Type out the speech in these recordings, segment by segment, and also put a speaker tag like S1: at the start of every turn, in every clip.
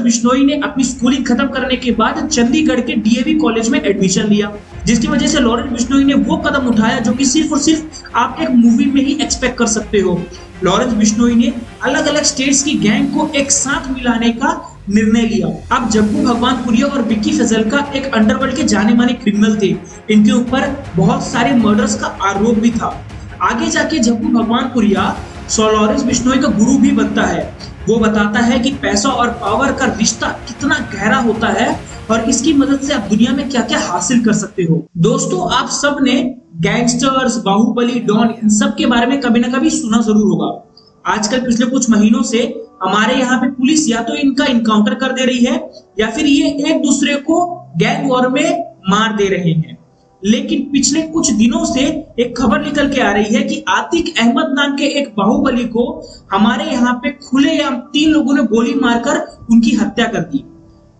S1: बिश्नोई ने अपनी स्कूलिंग खत्म करने के बाद चंडीगढ़ के डीएवी कॉलेज में एडमिशन लिया, जिसकी वजह से लॉरेंस बिश्नोई ने वो कदम उठाया जो कि सिर्फ और सिर्फ आप एक मूवी में ही एक्सपेक्ट कर सकते हो। लॉरेंस बिश्नोई ने अलग अलग स्टेट्स की गैंग को एक साथ मिलाने का निर्णय लिया। अब जग्गू भगवानपुरिया और विक्की फजल्का एक अंडरवर्ल्ड के जाने माने क्रिमिनल थे। इनके ऊपर बहुत सारे मर्डर्स का आरोप भी था। आगे जाके जग्गू भगवानपुरिया लॉरेंस बिश्नोई का गुरु भी बनता है। वो बताता है कि पैसा और पावर का रिश्ता कितना गहरा होता है और इसकी मदद से आप दुनिया में क्या क्या हासिल कर सकते हो। दोस्तों, आप सब ने गैंगस्टर्स, बाहुबली, डॉन, इन सब के बारे में कभी ना कभी सुना जरूर होगा। आजकल पिछले कुछ महीनों से हमारे यहाँ पे पुलिस या तो इनका इनकाउंटर कर दे रही है या फिर ये एक दूसरे को गैंग वॉर में मार दे रहे हैं। लेकिन पिछले कुछ दिनों से एक खबर निकल के आ रही है कि आतिक अहमद नाम के एक बाहुबली को हमारे यहाँ पे खुलेआम 3 लोगों ने गोली मारकर उनकी हत्या कर दी।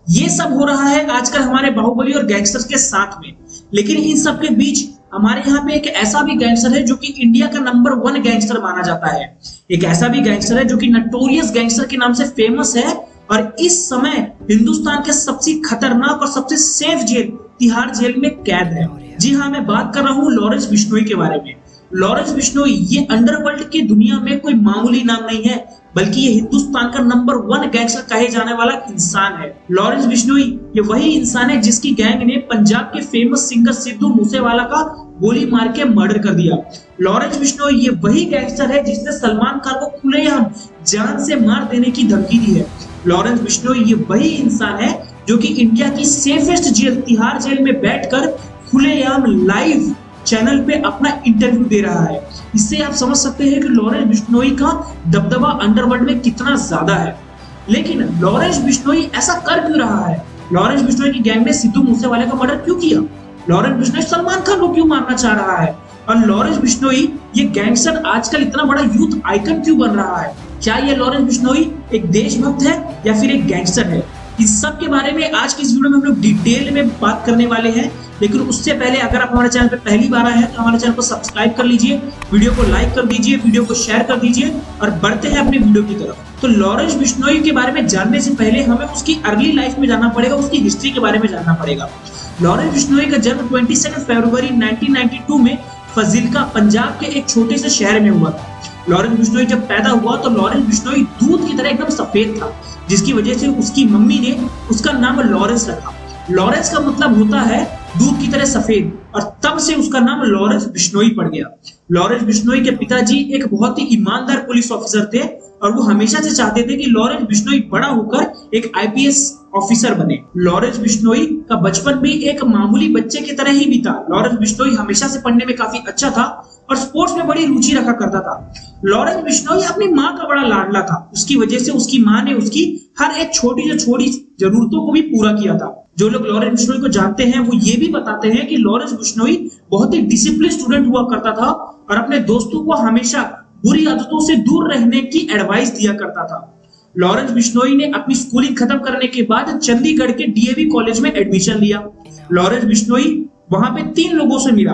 S1: ये सब हो रहा है आजकल हमारे बाहुबली और गैंगस्टर्स के साथ में। लेकिन इन सब के बीच हमारे यहाँ पे एक ऐसा भी गैंगस्टर है जो कि इंडिया का नंबर 1 गैंगस्टर माना जाता है। एक ऐसा भी गैंगस्टर है जो कि नटोरियस गैंगस्टर के नाम से फेमस है और इस समय हिंदुस्तान के सबसे खतरनाक और सबसे सेफ जेल तिहाड़ जेल में कैद है। जी हाँ, मैं बात कर रहा हूँ लॉरेंस बिश्नोई के बारे में। लॉरेंस बिश्नोई ये अंडरवर्ल्ड की दुनिया में कोई मामूली नाम नहीं है, बल्कि ये हिंदुस्तान का नंबर 1 गैंगस्टर कहे जाने वाला इंसान है। लॉरेंस बिश्नोई ये वही इंसान है जिसकी गैंग ने पंजाब के फेमस सिंगर सिद्धू मूसेवाला का गोली मार के मर्डर कर दिया। लॉरेंस बिश्नोई ये वही गैंगस्टर है जिसने सलमान खान को खुलेआम जान से मार देने की धमकी दी है। लॉरेंस बिश्नोई ये वही इंसान है जो कि इंडिया की सेफेस्ट जेल तिहाड़ जेल में बैठकर खुलेआम लाइव चैनल पे अपना इंटरव्यू दे रहा है। इससे आप समझ सकते हैं कि लॉरेंस बिश्नोई का दबदबा अंडरवर्ल्ड में कितना ज्यादा है। लेकिन लॉरेंस बिश्नोई ऐसा कर क्यों रहा है? लॉरेंस बिश्नोई की गैंग ने सिद्धू मूसेवाले का मर्डर क्यों किया? लॉरेंस बिश्नोई सलमान खान को क्यों मारना चाह रहा है? और लॉरेंस बिश्नोई ये गैंगस्टर आजकल इतना बड़ा यूथ आइकन क्यों बन रहा है? क्या ये लॉरेंस बिश्नोई एक देशभक्त है या फिर एक गैंगस्टर है? इस सब के बारे में आज की इस वीडियो में हम लोग डिटेल में बात करने वाले हैं। लेकिन उससे पहले अगर आप हमारे चैनल पे पहली बार आए हैं तो हमारे चैनल को सब्सक्राइब कर लीजिए, वीडियो को लाइक कर दीजिए, वीडियो को शेयर कर दीजिए और बढ़ते हैं अपनी वीडियो की तरफ। तो लॉरेंस बिश्नोई के बारे में जानने से पहले हमें उसकी अर्ली लाइफ में जानना पड़ेगा, उसकी हिस्ट्री के बारे में जानना पड़ेगा। लॉरेंस बिश्नोई का जन्म 22 फरवरी 1992 में फजील्का पंजाब के एक छोटे से शहर में हुआ था। लॉरेंस बिश्नोई जब पैदा हुआ तो लॉरेंस बिश्नोई दूध की तरह एकदम सफेद था, जिसकी वजह से उसकी मम्मी ने उसका नाम लॉरेंस रखा। लॉरेंस का मतलब होता है दूध की तरह सफेद और तब से उसका नाम लॉरेंस बिश्नोई पड़ गया। लॉरेंस बिश्नोई के पिताजी एक बहुत ही ईमानदार पुलिस ऑफिसर थे और वो हमेशा से चाहते थे कि लॉरेंस बिश्नोई बड़ा होकर एक आईपीएस ऑफिसर बने। लॉरेंस बिश्नोई का बचपन भी एक मामूली बच्चे की तरह ही बीता। लॉरेंस बिश्नोई हमेशा से पढ़ने में काफी अच्छा था और स्पोर्ट्स में बड़ी रुचि रखा करता था। लॉरेंस बिश्नोई अपनी माँ का बड़ा लाडला था। उसकी वजह से उसकी माँ ने उसकी हर एक छोटी से छोटी जरूरतों को भी पूरा किया था। जो लोग लॉरेंस बिश्नोई को जानते हैं वो ये भी बताते हैं कि लॉरेंस बिश्नोई बहुत ही डिसिप्लिन स्टूडेंट हुआ करता था और अपने दोस्तों को हमेशा बुरी आदतों से दूर रहने की एडवाइस दिया करता था। लॉरेंस बिश्नोई ने अपनी स्कूलिंग खत्म करने के बाद चंडीगढ़ के डीएवी कॉलेज में एडमिशन लिया। लॉरेंस बिश्नोई वहां पे 3 लोगों से मिला,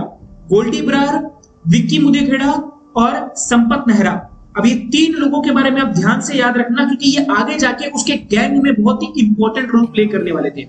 S1: गोल्डी बरार, विक्की मुदेखेड़ा और संपत नेहरा। अब ये 3 लोगों के बारे में आप ध्यान से याद रखना क्योंकि ये आगे जाके उसके गैंग में बहुत ही इंपॉर्टेंट रोल प्ले करने वाले थे।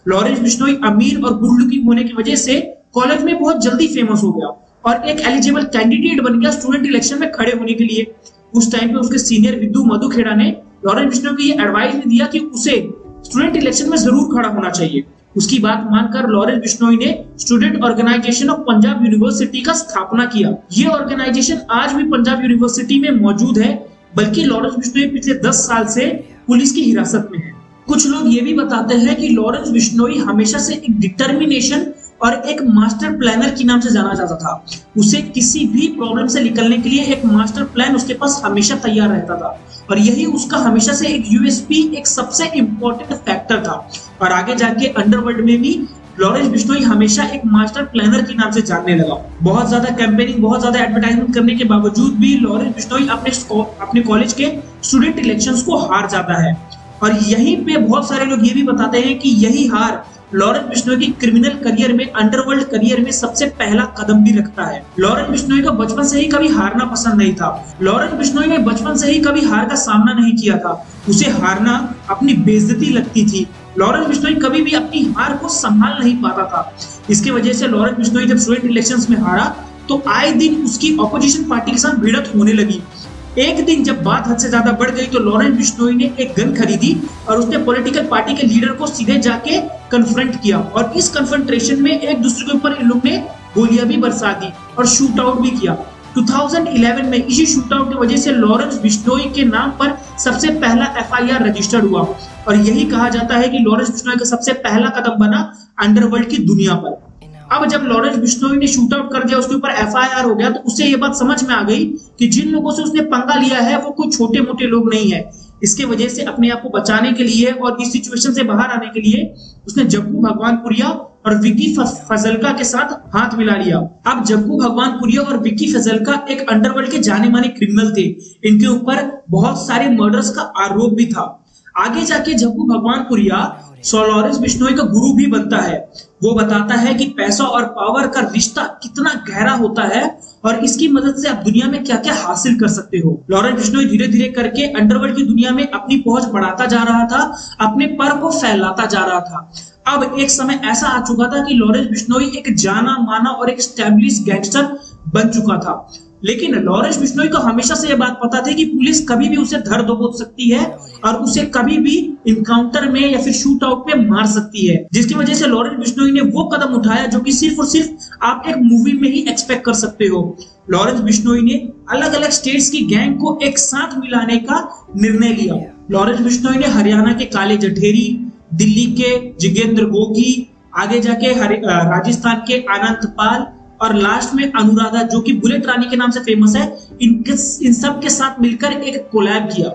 S1: लॉरेंस बिश्नोई अमीर और गुड लुकिंग होने की वजह से कॉलेज में बहुत जल्दी फेमस हो गया और एक एलिजिबल कैंडिडेट बन गया स्टूडेंट इलेक्शन में खड़े होने के लिए। उस टाइम पे उसके सीनियर विद्यु मधुखेड़ा ने लॉरेंस बिश्नोई को ये एडवाइस भी दिया कि उसे स्टूडेंट इलेक्शन में जरूर खड़ा होना चाहिए। उसकी बात मानकर लॉरेंस बिश्नोई ने student organisation of Punjab university का स्थापना किया। ये ऑर्गेनाइजेशन आज भी पंजाब यूनिवर्सिटी में मौजूद है, बल्कि लॉरेंस बिश्नोई पिछले 10 साल से पुलिस की हिरासत में है। कुछ लोग ये भी बताते हैं कि लॉरेंस बिश्नोई हमेशा से एक डिटर्मिनेशन और एक मास्टर प्लानर के नाम से जाना जाता था। उसे किसी भी प्रॉब्लम से निकलने के लिए एक मास्टर प्लान उसके पास हमेशा तैयार रहता था और यही उसका हमेशा से एक यूएसपी, एक सबसे इंपॉर्टेंट फैक्टर था। और आगे जाके अंडरवर्ल्ड में भी लॉरेंस बिश्नोई हमेशा एक मास्टर प्लानर के नाम से जानने लगा। बहुत ज्यादा कैंपेनिंग, बहुत ज्यादा एडवर्टाइजमेंट करने के बावजूद भी लॉरेंस बिश्नोई अपने कॉलेज के स्टूडेंट इलेक्शंस को हार जाता है और यहीं पे बहुत सारे लोग ये भी बताते हैं कि यही हार लॉरेंस बिश्नोई की क्रिमिनल करियर में, अंडरवर्ल्ड करियर में सबसे पहला कदम भी रखता है। लॉरेंस बिश्नोई को बचपन से ही कभी हारना पसंद नहीं था। लॉरेंस बिश्नोई ने बचपन से ही कभी हार का सामना नहीं किया था। उसे हारना अपनी बेइज्जती लगती थी। लॉरेंस बिश्नोई कभी भी अपनी हार को संभाल नहीं पाता था। इसकी वजह से लॉरेंस बिश्नोई जब स्टूडेंट इलेक्शंस में हारा तो आए दिन उसकी ऑपोजिशन पार्टी के साथ भिड़ंत होने लगी। एक दिन जब बात हद से ज्यादा बढ़ गई तो लॉरेंस बिश्नोई ने एक गन खरीदी और उसने पॉलिटिकल पार्टी के लीडर को सीधे जाके कन्फ्रंट किया और इस कन्फ्रंटेशन में एक दूसरे के ऊपर इन लोग ने गोलियां भी बरसा दी और शूट आउट भी किया। 2011 में इसी शूट आउट की वजह से लॉरेंस बिश्नोई के नाम पर सबसे पहला FIR रजिस्टर्ड हुआ और यही कहा जाता है कि लॉरेंस बिश्नोई का सबसे पहला कदम बना अंडरवर्ल्ड की दुनिया पर। अब जब लॉरेंस बिश्नोई ने शूट आउट कर दिया, उसके ऊपर FIR हो गया, तो उसे ये बात समझ में आ गई कि जिन लोगों से उसने पंगा लिया है वो कोई छोटे मोटे लोग नहीं है। इसके वजह से अपने आप को बचाने के लिए और इस सिचुएशन से बाहर आने के लिए उसने जग्गू भगवानपुरिया और विकी फजलका के साथ हाथ मिला लिया। अब जग्गू भगवानपुरिया और विकी फजलका एक अंडरवर्ल्ड के जाने माने क्रिमिनल थे। इनके ऊपर बहुत सारे मर्डर्स का आरोप भी था। आगे जाके जग्गू भगवानपुरिया लॉरेंस बिश्नोई का गुरु भी बनता है। वो बताता है कि पैसा और पावर का रिश्ता कितना गहरा होता है और इसकी मदद से आप दुनिया में क्या क्या हासिल कर सकते हो। लॉरेंस बिश्नोई धीरे धीरे करके अंडरवर्ल्ड की दुनिया में अपनी पहुंच बढ़ाता जा रहा था, अपने पर को फैलाता जा रहा था। अब एक समय ऐसा आ चुका था कि लॉरेंस बिश्नोई एक जाना माना और एक स्टैब्लिश गैंगस्टर बन चुका था। लेकिन लॉरेंस बिश्नोई को हमेशा से यह बात पता थी कि पुलिस कभी भी उसे धर दबोच सकती है और उसे कभी भी इनकाउंटर में या फिर शूट आउट में मार सकती है, जिसकी वजह से लॉरेंस बिश्नोई ने वो कदम उठाया जो कि सिर्फ और सिर्फ आप एक मूवी में ही एक्सपेक्ट कर सकते हो। लॉरेंस बिश्नोई ने अलग अलग स्टेट्स की गैंग को एक साथ मिलाने का निर्णय लिया। लॉरेंस बिश्नोई ने हरियाणा के काले जठेरी, दिल्ली के जिगेंद्र गोगी, आगे जाके राजस्थान के अनंत पाल और लास्ट में अनुराधा जो कि बुलेट रानी के नाम से फेमस है, इन सब के साथ मिलकर एक कोलैब किया।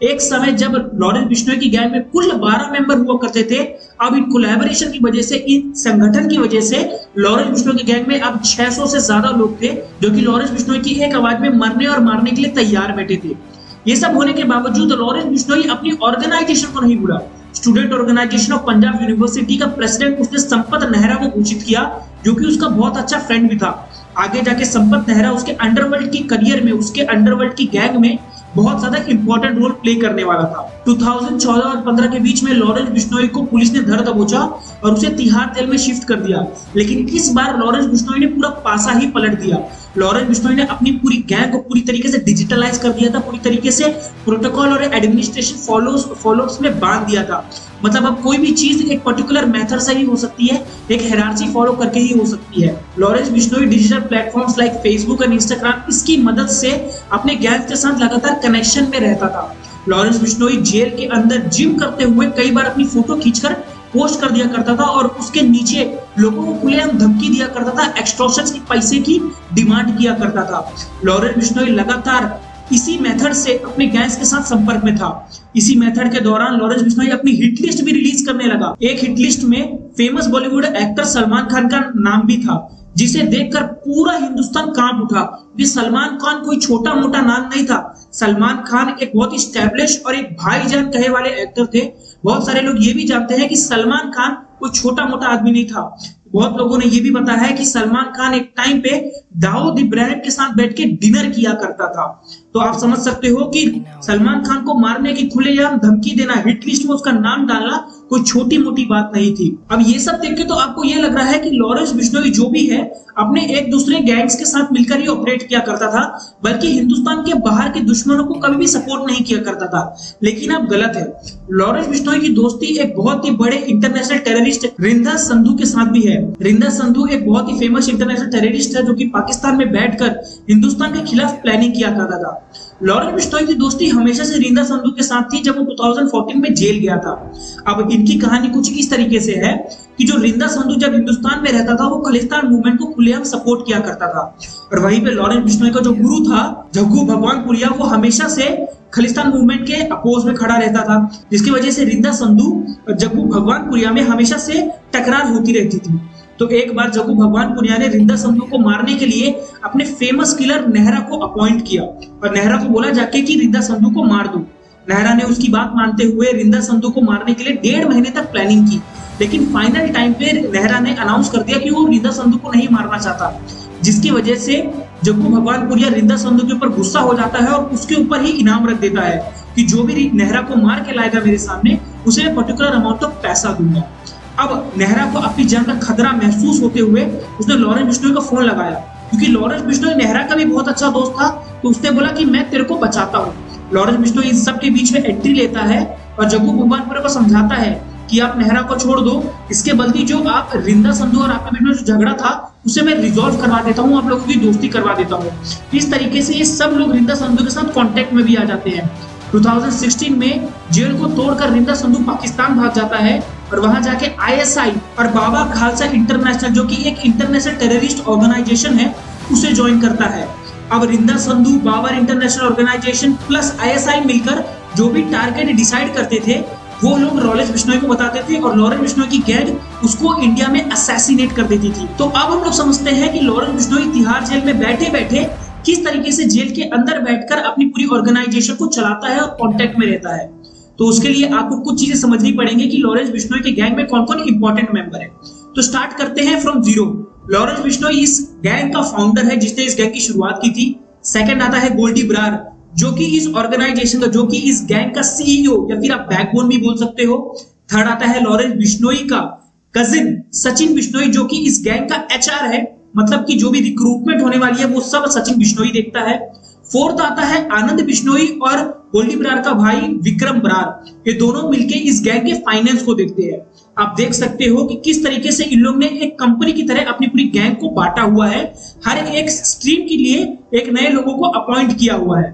S1: एक समय जब लॉरेंस बिश्नोई की गैंग में कुल 12 मेंबर हुआ करते थे, अब इन कोलैबोरेशन की वजह से, इन संगठन की वजह से लॉरेंस बिश्नोई की गैंग में अब 600 से ज्यादा लोग थे जो कि लॉरेंस बिश्नोई की एक आवाज में मरने और मारने के लिए तैयार बैठे थे। ये सब होने के बावजूद लॉरेंस बिश्नोई अपनी ऑर्गेनाइजेशन को नहीं भूला। Student organisation of Punjab university का प्रेसिडेंट उसने संपत नेहरा को घोषित किया जो कि उसका बहुत अच्छा फ्रेंड भी था। आगे जाके संपत नेहरा उसके अंडरवर्ल्ड की करियर में, उसके अंडरवर्ल्ड की गैंग में बहुत ज्यादा इंपॉर्टेंट रोल प्ले करने वाला था। 2014 और 15 के बीच में लॉरेंस बिश्नोई को पुलिस ने धर दबोचा और उसे तिहाड़ जेल में शिफ्ट कर दिया। लेकिन इस बार लॉरेंस बिश्नोई ने पूरा पासा ही पलट दिया। लॉरेंस बिश्नोई ने अपनी पूरी गैंग को पूरी तरीके से डिजिटलाइज कर दिया था, पूरी तरीके से प्रोटोकॉल और एडमिनिस्ट्रेशन फॉलोअर्स में बांध दिया था। मतलब अब कोई भी चीज एक पर्टिकुलर मेथड से ही हो सकती है, एक हायरार्की फॉलो करके ही हो सकती है। Lawrence Bishnoi digital platforms like Facebook और इंस्टाग्राम, इसकी मदद से अपने गैंग के साथ लगातार कनेक्शन में रहता था। लॉरेंस बिश्नोई जेल के अंदर जिम करते हुए कई बार अपनी फोटो खींचकर पोस्ट कर दिया करता था और उसके नीचे लोगों को खुलेआम धमकी दिया करता था, एक्सटॉर्शन की पैसे की डिमांड किया करता था। लॉरेंस बिश्नोई लगातार इसी मेथड से अपने गैंग्स के साथ संपर्क में था। इसी मेथड के दौरान लॉरेंस बिश्नोई अपनी हिट लिस्ट भी रिलीज करने लगा। एक हिट लिस्ट में फेमस बॉलीवुड एक्टर सलमान खान का नाम भी था, जिसे देखकर पूरा हिंदुस्तान कांप उठा। ये सलमान खान कोई छोटा मोटा नाम नहीं था। सलमान खान एक बहुत स्टैब्लिश और एक भाईजान कहे वाले एक्टर थे। बहुत सारे लोग ये भी जानते हैं कि सलमान खान कोई छोटा मोटा आदमी नहीं था। बहुत लोगों ने ये भी बताया है कि सलमान खान एक टाइम पे दाऊद इब्राहिम के साथ बैठ के डिनर किया करता था। तो आप समझ सकते हो कि सलमान खान को मारने की खुलेआम धमकी देना, हिट लिस्ट में उसका नाम डालना कोई छोटी मोटी बात नहीं थी। अब ये सब देख के तो आपको ये लग रहा है कि लॉरेंस बिश्नोई जो भी है अपने एक दूसरे गैंग्स के साथ मिलकर ही ऑपरेट किया करता था, बल्कि हिंदुस्तान के बाहर के दुश्मनों को कभी भी सपोर्ट नहीं किया करता था। लेकिन अब गलत है। लॉरेंस बिश्नोई की दोस्ती एक बहुत ही बड़े इंटरनेशनल टेररिस्ट रिंदा संधू के साथ भी है। रिंदा संधू एक बहुत ही फेमस इंटरनेशनल टेररिस्ट है जो कि पाकिस्तान में बैठकर हिंदुस्तान के खिलाफ प्लानिंग किया करता था। लॉरेंस बिश्नोई की दोस्ती हमेशा से रिंदा संधू के साथ थी जब वो 2014 में जेल गया था। अब इनकी कहानी कुछ इस तरीके से है कि जो रिंदा संधू जब हिंदुस्तान में रहता था वो खालिस्तान मूवमेंट को खुलेआम सपोर्ट किया करता था और वहीं पे लॉरेंस बिश्नोई का जो गुरु था जग्गू भगवानपुरिया, वो हमेशा से खालिस्तान मूवमेंट के अपोज में खड़ा रहता था, जिसकी वजह से रिंदा संधू और जग्गू भगवानपुरिया में हमेशा से टकरार होती रहती थी। तो एक बार जग्गू भगवानपुरिया ने रिंदा संधू को मारने के लिए अपने फेमस किलर नेहरा को अपॉइंट किया और नेहरा को बोला जाके कि रिंदा संधू को मार दो। नेहरा ने उसकी बात मानते हुए रिंदा संधू को मारने के लिए 1.5 महीने तक प्लानिंग की। लेकिन फाइनल टाइम पे नेहरा ने अनाउंस कर दिया कि वो रिंदा संधू को नहीं मारना चाहता, जिसकी वजह से जग्गू भगवानपुरिया रिंदा संधू के ऊपर गुस्सा हो जाता है और उसके ऊपर ही इनाम रख देता है कि जो भी नेहरा को मार के लाएगा मेरे सामने उसे पर्टिकुलर अमाउंट ऑफ पैसा दूंगा। अब नेहरा को अपनी जान का खतरा महसूस होते हुए उसने लॉरेंस बिश्नोई का फोन लगाया, क्योंकि लॉरेंस बिश्नोई नेहरा का भी बहुत अच्छा दोस्त था, तो उसने बोला कि मैं तेरे को बचाता हूँ। लॉरेंस बिश्नोई इन सब के बीच में एंट्री लेता है और जग्गू भगवानपुरिया को समझाता है कि आप नेहरा को छोड़ दो, इसके बदले जो आप रिंदा संधू और आपके बीच में जो झगड़ा था उसे मैं रिजॉल्व करवा देता हूँ, आप लोगों की दोस्ती करवा देता हूँ। इस तरीके से ये सब लोग रिंदा संधू के साथ कांटेक्ट में भी आ जाते हैं। 2016 में जेल को तोड़कर रिंदा संधू पाकिस्तान भाग जाता है और वहां जाके आईएसआई और बाबा खालसा इंटरनेशनल, जो कि एक इंटरनेशनल टेररिस्ट ऑर्गेनाइजेशन है, उसे ज्वाइन करता है। अब Rinda Sandhu, Babbar international organisation plus ISI मिलकर जो भी टारगेट डिसाइड करते थे वो लोग लॉरेंस बिश्नोई को बताते थे और लॉरेंस बिश्नोई की गैंग उसको इंडिया में असैसिनेट कर देती थी। तो अब हम लोग समझते हैं कि लॉरेंस बिश्नोई तिहाड़ जेल में बैठे बैठे किस तरीके से जेल के अंदर बैठकर अपनी पूरी ऑर्गेनाइजेशन को चलाता है और कांटेक्ट में रहता है। तो उसके लिए आपको कुछ चीजें समझनी पड़ेंगी कि लॉरेंस बिश्नोई के गैंग में कौन कौन इंपॉर्टेंट मेंबर है। तो स्टार्ट करते हैं फ्रॉम जीरो। लॉरेंस बिश्नोई इस गैंग का फाउंडर है जिसने इस गैंग की शुरुआत की थी। सेकंड आता है गोल्डी ब्रार, जो कि इस ऑर्गेनाइजेशन का, जो कि इस गैंग का सीईओ या फिर आप बैकबोन भी बोल सकते हो। थर्ड आता है लॉरेंस बिश्नोई का कजिन सचिन बिश्नोई, जो कि इस गैंग का एचआर है, मतलब कि जो भी रिक्रूटमेंट होने वाली है वो सब सचिन बिश्नोई देखता है। फोर्थ आता है आनंद बिश्नोई और गोल्डी ब्रार का भाई विक्रम ब्रार, ये दोनों मिलके इस गैंग के फाइनेंस को देखते हैं। आप देख सकते हो कि किस तरीके से इन लोग ने एक कंपनी की तरह अपनी पूरी गैंग को बांटा हुआ है, हर एक स्ट्रीम के लिए एक नए लोगों को अपॉइंट किया हुआ है।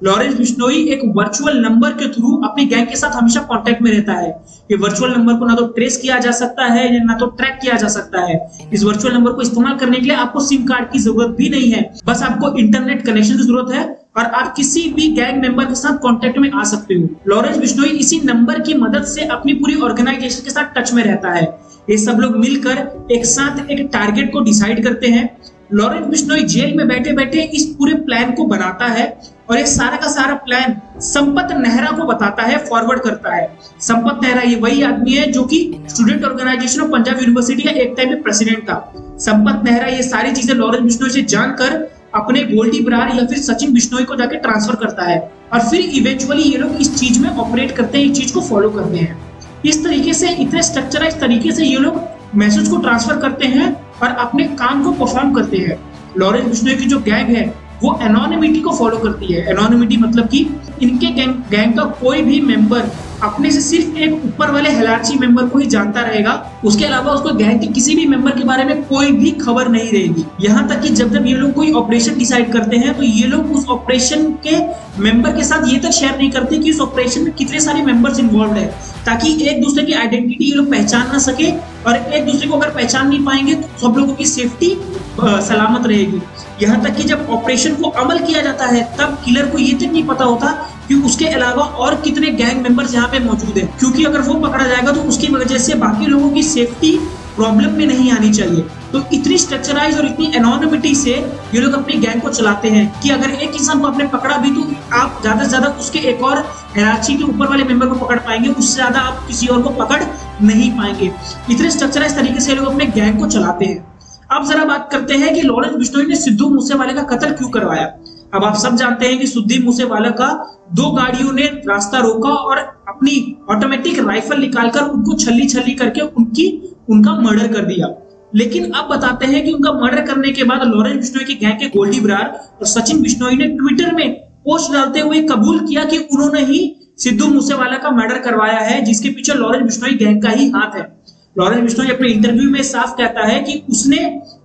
S1: लॉरेंस बिश्नोई एक वर्चुअल नंबर के थ्रू अपनी गैंग के साथ हमेशा कांटेक्ट में रहता है। ये वर्चुअल नंबर को ना तो ट्रेस किया जा सकता है या ना तो ट्रैक किया जा सकता है। इस वर्चुअल नंबर को इस्तेमाल करने के लिए आपको सिम कार्ड की जरूरत भी नहीं है, बस आपको इंटरनेट कनेक्शन की जरूरत है और आप किसी भी गैंग मेंबर के साथ कांटेक्ट में आ सकते हो। लॉरेंस बिश्नोई इसी नंबर की मदद से अपनी पूरी ऑर्गेनाइजेशन के साथ टच में रहता है। ये सब लोग मिलकर एक साथ एक टारगेट को डिसाइड करते हैं। लॉरेंस बिश्नोई जेल में बैठे बैठे इस पूरे प्लान को बनाता है और ये सारा का सारा प्लान संपत नेहरा को बताता है, फॉरवर्ड करता है। संपत नेहरा ये वही आदमी है जो कि student organisation of Punjab university का एक टाइम में प्रेसिडेंट था। संपत नेहरा ये सारी चीजें लॉरेंस बिश्नोई से जानकर अपने गोल्डी ब्रार या फिर सचिन बिश्नोई को जाके ट्रांसफर करता है और फिर इवेंचुअली ये लोग इस चीज में ऑपरेट करते हैं, इस चीज को फॉलो करते हैं। इस तरीके से, इतने स्ट्रक्चराइज तरीके से ये लोग मैसेज को ट्रांसफर करते हैं और अपने काम को परफॉर्म करते हैं। लॉरेंस बिश्नोई की जो गैंग है वो एनोनिमिटी को फॉलो करती है। एनोनिमिटी मतलब कि इनके गैंग का कोई भी मेंबर अपने से सिर्फ एक ऊपर वाले हिरार्ची मेंबर को ही जानता रहेगा, उसके अलावा उसको गैंग के किसी भी मेंबर के बारे में कोई भी खबर नहीं रहेगी। यहाँ तक कि जब ये लोग कोई ऑपरेशन डिसाइड करते हैं तो ये लोग उस ऑपरेशन के मेंबर के साथ ये तक शेयर नहीं करते कि उस ऑपरेशन में कितने सारे मेंबर्स इन्वॉल्व है, ताकि एक दूसरे की आइडेंटिटी ये लोग पहचान ना सके और एक दूसरे को अगर पहचान नहीं पाएंगे तो सब लोगों की सेफ्टी सलामत रहेगी। यहाँ तक कि जब ऑपरेशन को अमल किया जाता है तब किलर को ये तक नहीं पता होता कि उसके अलावा और कितने गैंग मेंबर्स यहाँ पे मौजूद हैं, क्योंकि अगर वो पकड़ा जाएगा तो उसकी वजह से बाकी लोगों की सेफ्टी प्रॉब्लम में नहीं आनी चाहिए। तो इतनी स्ट्रक्चराइज और इतनी एनोनिमिटी से ये लोग अपनी गैंग को चलाते हैं कि अगर एक इंसान को आपने पकड़ा भी तो आप ज्यादा से ज्यादा उसके एक और हिरार्ची के ऊपर वाले मेंबर को पकड़ पाएंगे, उससे ज्यादा आप किसी और को पकड़ नहीं पाएंगे। इतने स्ट्रक्चराइज तरीके से लोग अपने गैंग को चलाते हैं। अब जरा बात करते हैं कि लॉरेंस बिश्नोई ने सिद्धू मूसेवाले का कत्ल क्यों करवाया। अब आप सब जानते हैं कि सिद्धू मूसेवाला का 2 गाड़ियों ने रास्ता रोका और अपनी ऑटोमेटिक राइफल निकालकर उनको छल्ली छल्ली करके उनका मर्डर कर दिया। लेकिन अब बताते हैं कि उनका मर्डर करने के बाद लॉरेंस बिश्नोई की गैंग के गोल्डी ब्रार और सचिन बिश्नोई ने ट्विटर में पोस्ट डालते हुए कबूल किया कि उन्होंने ही सिद्धू मूसेवाला का मर्डर करवाया है, जिसके पीछे लॉरेंस बिश्नोई गैंग का ही हाथ है। लॉरेंस बिश्नोई अपने इंटरव्यू में साफ कहता है कि उसने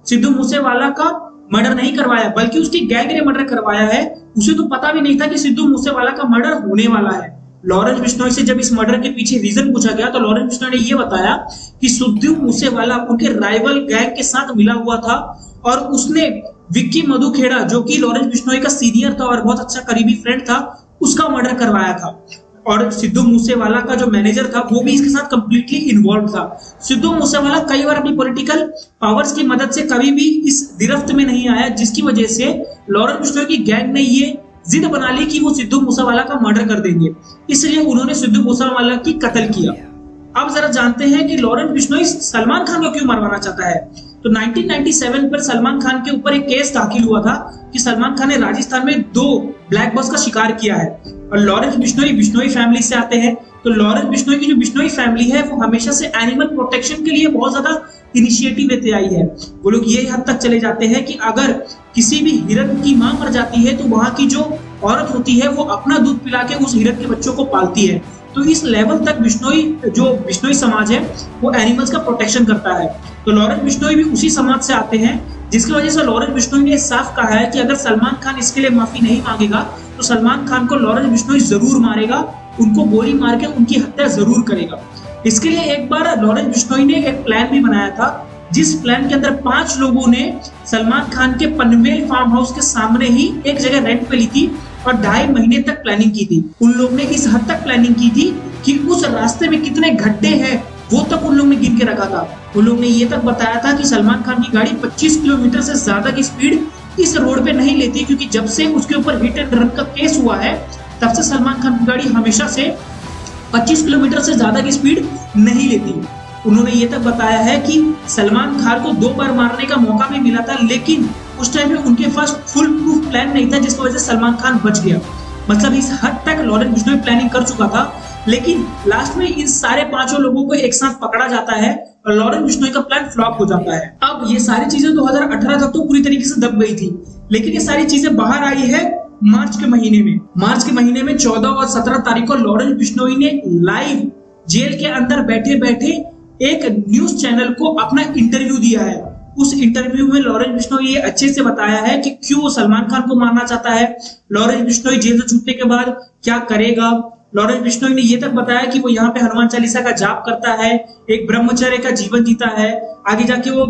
S1: सिद्धू मूसेवाला का मर्डर नहीं करवाया, बल्कि उसकी गैंग ने मर्डर करवाया है। उसे तो पता भी नहीं था कि सिद्धू मूसेवाला का मर्डर होने वाला है। लॉरेंस बिश्नोई से जब इस मर्डर के पीछे रीजन पूछा गया तो लॉरेंस बिश्नोई ने यह बताया कि सिद्धू मूसेवाला उनके राइवल गैंग के साथ मिला हुआ था और उसने विक्की मधुखेड़ा, जो कि लॉरेंस बिश्नोई का सीनियर था और बहुत अच्छा करीबी फ्रेंड था, उसका मर्डर करवाया था। और सिद्धू मूसेवाला का जो मैनेजर था वो भी इसके साथ कंप्लीटली इन्वॉल्व था। सिद्धू मूसेवाला कई बार अपनी पॉलिटिकल पावर्स की मदद से कभी भी इस गिरफ्त में नहीं आया, जिसकी वजह से लॉरेंस बिश्नोई की गैंग ने ये जिद बना ली कि वो सिद्धू मूसेवाला का मर्डर कर देंगे, इसलिए उन्होंने सिद्धू मूसेवाला की कत्ल किया। अब जरा जानते हैं कि लॉरेंस बिश्नोई सलमान खान को क्यों मरवाना चाहता है। तो 1997 पर सलमान खान के ऊपर एक केस दाखिल हुआ था कि सलमान खान ने राजस्थान में 2 ब्लैक बस का शिकार किया है और लॉरेंस बिश्नोई बिश्नोई फैमिली से आते हैं। तो लॉरेंस बिश्नोई की जो बिश्नोई फैमिली है वो हमेशा से एनिमल प्रोटेक्शन के लिए बहुत ज्यादा इनिशिएटिव लेते आई है। वो लोग ये हद तक चले जाते हैं कि अगर किसी भी हिरन की मां मर जाती है तो वहां की जो औरत होती है वो अपना दूध पिला के उस हिरन के बच्चों को पालती है। तो इस लेवल तक बिश्नोई समाज है वो एनिमल्स का प्रोटेक्शन करता है। तो लॉरेंस बिश्नोई भी उसी समाज से आते हैं, जिसकी वजह से लॉरेंस बिश्नोई ने साफ कहा है कि अगर सलमान खान इसके लिए माफी नहीं मांगेगा तो सलमान खान को लॉरेंस बिश्नोई जरूर मारेगा, उनको गोली मार के उनकी हत्या जरूर करेगा। इसके लिए एक बार लॉरेंस बिश्नोई ने एक प्लान भी बनाया था, जिस प्लान के अंदर 5 लोगों ने सलमान खान के पनवेल फार्म हाउस के सामने ही एक जगह रेंट पे ली थी और 2.5 महीने तक प्लानिंग की थी। उन लोग ने इस हद तक प्लानिंग की थी कि उस रास्ते में कितने गड्ढे हैं वो तक उन लोग ने गिन के रखा था। उन लोग ने ये तक बताया था कि सलमान खान की गाड़ी 25 किलोमीटर से ज्यादा की स्पीड इस रोड पे नहीं लेती, क्योंकि जब से उसके ऊपर हिट एंड रन का केस हुआ है तब से सलमान खान की गाड़ी हमेशा से 25 किलोमीटर से ज्यादा की स्पीड नहीं लेती। उन्होंने ये तक बताया है कि सलमान खान को 2 बार मारने का मौका भी मिला था, लेकिन उस टाइम में उनके पास फुल प्रूफ प्लान नहीं था, जिसकी वजह से सलमान खान बच गया। मतलब इस हद तक लॉरेंस बिश्नोई प्लानिंग कर चुका था, लेकिन लास्ट में इन सारे 5 लोगों को एक साथ पकड़ा जाता है और लॉरेंस बिश्नोई का प्लान फ्लॉप हो जाता है। अब ये सारी चीजें 2018 तक तो पूरी तरीके से दब गई थी, लेकिन ये सारी चीजें बाहर आई है मार्च के महीने में 14 और 17 तारीख को लॉरेंस बिश्नोई ने लाइव जेल के अंदर बैठे बैठे एक न्यूज चैनल को अपना इंटरव्यू दिया है। उस इंटरव्यू में लॉरेंस बिश्नोई ये अच्छे से बताया है कि क्यों वो सलमान खान को मारना चाहता है, लॉरेंस बिश्नोई जेल से छूटने के बाद क्या करेगा। लॉरेंस बिश्नोई ने ये तक बताया कि वो यहाँ पे हनुमान चालीसा का जाप करता है, एक ब्रह्मचर्य का जीवन जीता है, आगे जाके वो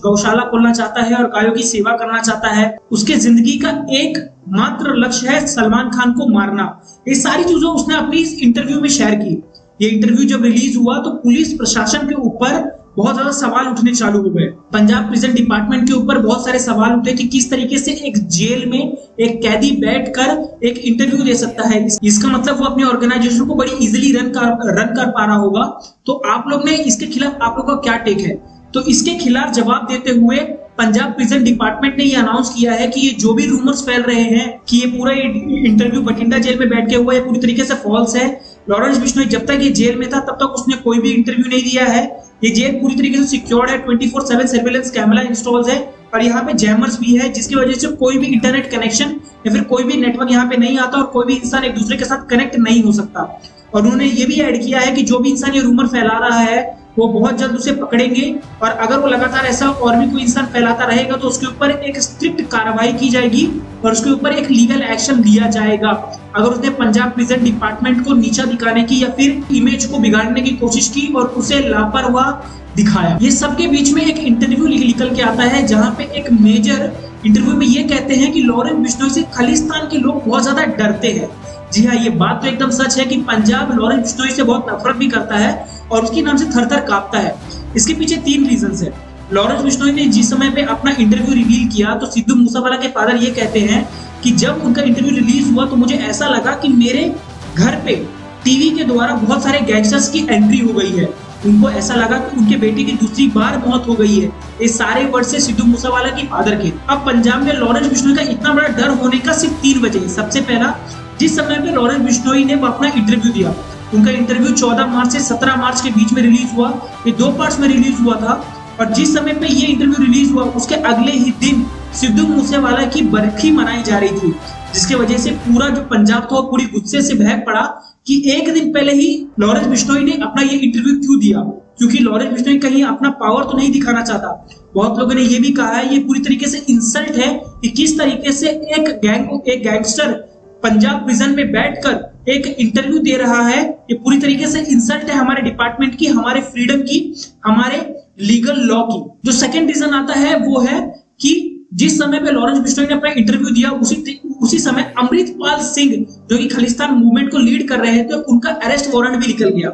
S1: गौशाला खोलना चाहता है और गायों की सेवा करना चाहता है। उसके जिंदगी का एक मात्र लक्ष्य है सलमान खान को मारना। ये सारी चीजें उसने अपनी इस इंटरव्यू में शेयर की। ये इंटरव्यू जब रिलीज हुआ तो पुलिस प्रशासन के ऊपर बहुत ज्यादा सवाल उठने चालू हो गए। पंजाब प्रिजन डिपार्टमेंट के ऊपर बहुत सारे सवाल उठे कि किस तरीके से एक जेल में एक कैदी बैठकर एक इंटरव्यू दे सकता है। इसका मतलब वो अपनी ऑर्गेनाइजेशन को बड़ी इजीली रन कर पा रहा होगा। तो आप लोग ने इसके खिलाफ आप लोग का क्या टेक है? तो इसके खिलाफ जवाब देते हुए पंजाब प्रिजन डिपार्टमेंट ने ये अनाउंस किया है कि ये जो भी रूमर्स फैल रहे हैं कि ये पूरा इंटरव्यू बठिंडा जेल में बैठ के हुआ है, पूरी तरीके से फॉल्स है। लॉरेंस बिश्नोई जब तक ये जेल में था तब तक उसने कोई भी इंटरव्यू नहीं दिया है। ये जेल पूरी तरीके से सिक्योर्ड है, 24/7 सर्वेलेंस कैमरा इंस्टॉल्ड है और यहाँ पे जैमर्स भी है, जिसकी वजह से कोई भी इंटरनेट कनेक्शन या फिर कोई भी नेटवर्क यहाँ पे नहीं आता और कोई भी इंसान एक दूसरे के साथ कनेक्ट नहीं हो सकता। और उन्होंने ये भी ऐड किया है कि जो भी इंसान ये रूमर फैला रहा है वो बहुत जल्द उसे पकड़ेंगे और अगर वो लगातार ऐसा और भी कोई इंसान फैलाता रहेगा तो उसके ऊपर एक स्ट्रिक्ट कार्रवाई की जाएगी और उसके ऊपर एक लीगल एक्शन लिया जाएगा। अगर उसने पंजाब प्रिजन डिपार्टमेंट को नीचा दिखाने की या फिर इमेज को बिगाड़ने की कोशिश की और उसे लापरवाह दिखाया। ये सबके बीच में एक इंटरव्यू निकल के आता है जहां पे एक मेजर इंटरव्यू में ये कहते हैं कि लॉरेंस बिश्नोई से खालिस्तान के लोग बहुत ज्यादा डरते हैं। जी हाँ, ये बात तो एकदम सच है कि पंजाब लॉरेंस बिश्नोई से बहुत नफरत भी करता है और उसके नाम से थर-थर कांपता है। इसके पीछे 3 रीजंस है। लॉरेंस बिश्नोई ने जिस समय पे अपना इंटरव्यू रिवील किया तो सिद्धू मूसेवाला के फादर ये कहते हैं कि जब उनका इंटरव्यू रिलीज हुआ तो मुझे ऐसा लगा कि मेरे घर पे टीवी के द्वारा बहुत सारे गैंगस्टर्स की एंट्री हो गई है। उनको ऐसा लगा कि उनके बेटे की दूसरी बार मौत हो गई है। ये सारे वर्ड से सिद्धू मूसेवाला के फादर के। अब पंजाब में लॉरेंस बिश्नोई का इतना बड़ा डर होने का सिर्फ 3 वजह है। सबसे पहला, जिस समय पे लॉरेंस बिश्नोई ने अपना इंटरव्यू दिया, उनका इंटरव्यू 14 मार्च से 17 मार्च के बीच में रिलीज हुआ। ये 2 पार्ट्स में रिलीज हुआ था और जिस समय पे ये इंटरव्यू रिलीज हुआ उसके अगले ही दिन सिद्धू मूसेवाला की बरखी मनाई जा रही थी, जिसकी वजह से पूरा जो पंजाब था वो पूरी गुस्से से बहक पड़ा कि एक दिन पहले ही लॉरेंस बिश्नोई ने अपना ये इंटरव्यू क्यों दिया, क्योंकि लॉरेंस बिश्नोई कहीं अपना पावर तो नहीं दिखाना चाहता। बहुत लोगों ने ये भी कहा है ये पूरी तरीके से इंसल्ट है कि किस तरीके से एक गैंगस्टर पंजाब प्रिजन में बैठकर एक इंटरव्यू दे रहा है। ये पूरी तरीके से इंसल्ट है हमारे डिपार्टमेंट की, हमारे फ्रीडम की, हमारे लीगल लॉ की। जो सेकंड रीजन आता है वो है कि जिस समय पे लॉरेंस बिश्नोई ने अपना इंटरव्यू दिया उसी समय अमृतपाल सिंह जो कि खालिस्तान मूवमेंट को लीड कर रहे थे, उनका अरेस्ट वारंट भी निकल गया।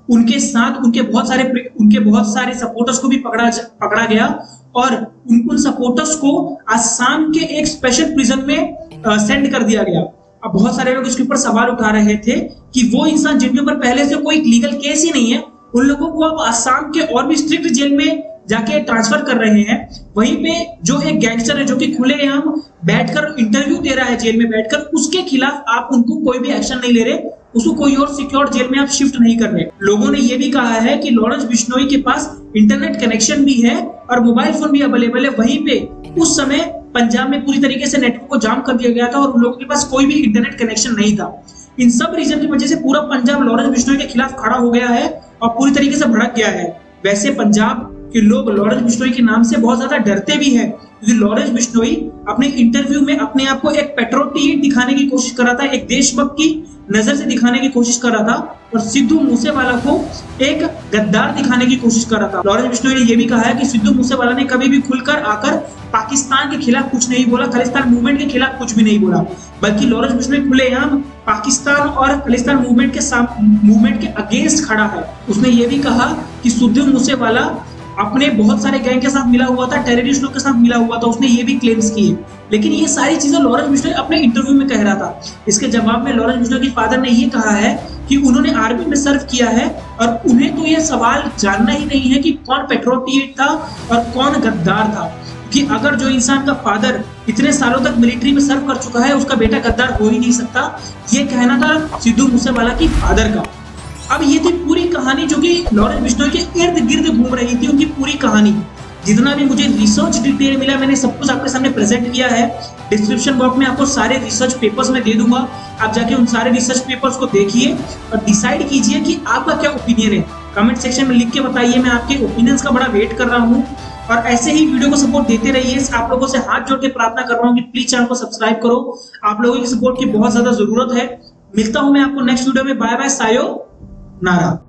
S1: उनके साथ उनके बहुत सारे सपोर्टर्स को भी पकड़ा गया और उन सपोर्टर्स को आसाम के एक स्पेशल प्रिजन में सेंड कर दिया गया। अब बहुत सारे लोग इसके ऊपर सवाल उठा रहे थे कि वो इंसान जिनके ऊपर पहले से कोई लीगल केस ही नहीं है उन लोगों को आप आसाम के और भी स्ट्रिक्ट जेल में जाके ट्रांसफर कर रहे हैं। वहीं पे जो एक गैंगस्टर है जो कि खुलेआम बैठकर इंटरव्यू दे रहा है जेल में बैठकर, उसके खिलाफ आप उनको कोई भी एक्शन नहीं ले रहे, उसको कोई और सिक्योर जेल में आप शिफ्ट नहीं कर रहे। लोगों ने यह भी कहा है कि लॉरेंस बिश्नोई के पास इंटरनेट कनेक्शन भी है और मोबाइल फोन भी अवेलेबल है। वहीं पे उस समय पंजाब में पूरी तरीके से नेटवर्क को जाम कर दिया गया था और उन लोगों के पास कोई भी इंटरनेट कनेक्शन नहीं था। इन सब रीजन की वजह से पूरा पंजाब लॉरेंस बिश्नोई के खिलाफ खड़ा हो गया है और पूरी तरीके से भड़क गया है। वैसे पंजाब के लोग लॉरेंस बिश्नोई के नाम से बहुत ज्यादा डरते भी हैं, क्योंकि लॉरेंस बिश्नोई अपने इंटरव्यू में अपने आप को एक पेट्रियोट दिखाने की कोशिश कर रहा था, एक देशभक्त की नजर से दिखाने की कोशिश कर रहा था और सिद्धू मूसेवाला को एक गद्दार दिखाने की कोशिश कर रहा था। लॉरेंस बिश्नोई ने यह भी कहा है कि सिद्धू मूसेवाला ने कभी भी खुलकर आकर पाकिस्तान के खिलाफ कुछ नहीं बोला, खालिस्तान मूवमेंट के खिलाफ कुछ भी नहीं बोला, बल्कि लॉरेंस बिश्नोई खुलेआम पाकिस्तान और खालिस्तान मूवमेंट के अगेंस्ट खड़ा है। उसने ये भी कहा कि सिद्धू मूसेवाला अपने बहुत सारे गैंग के साथ मिला हुआ था, टेररिस्ट लोग के साथ मिला हुआ था, उसने ये भी क्लेम्स किए। लेकिन ये सारी चीजें लॉरेंस बिश्नोई अपने इंटरव्यू में कह रहा था। इसके जवाब में लॉरेंस बिश्नोई के फादर ने ये कहा है कि उन्होंने आर्मी में सर्व किया है और उन्हें तो ये सवाल जानना ही नहीं है कि कौन पेट्रियोट था और कौन गद्दार था, कि अगर जो इंसान का फादर इतने सालों तक मिलिट्री में सर्व कर चुका है उसका बेटा गद्दार हो ही नहीं सकता। ये कहना था सिद्धू मूसेवाला की फादर का। अब ये थी पूरी कहानी जो कि लॉरेंस बिश्नोई के इर्द गिर्द घूम रही थी, उनकी पूरी कहानी। जितना भी मुझे रिसर्च डिटेल मिला मैंने सब कुछ आपके सामने प्रेजेंट किया है। डिस्क्रिप्शन बॉक्स में आपको सारे रिसर्च पेपर्स में दे दूंगा, आप जाके उन सारे रिसर्च पेपर्स को देखिए और डिसाइड कीजिए कि आपका क्या ओपिनियन है। कमेंट सेक्शन में लिख के बताइए, मैं आपके ओपिनियंस का बड़ा वेट कर रहा हूँ। और ऐसे ही वीडियो को सपोर्ट देते रहिए। आप लोगों से हाथ जोड़ के प्रार्थना कर रहा हूँ कि प्लीज चैनल को सब्सक्राइब करो, आप लोगों की सपोर्ट की बहुत ज्यादा जरूरत है। मिलता हूं मैं आपको नेक्स्ट वीडियो में। बाय बाय, सायो नारा।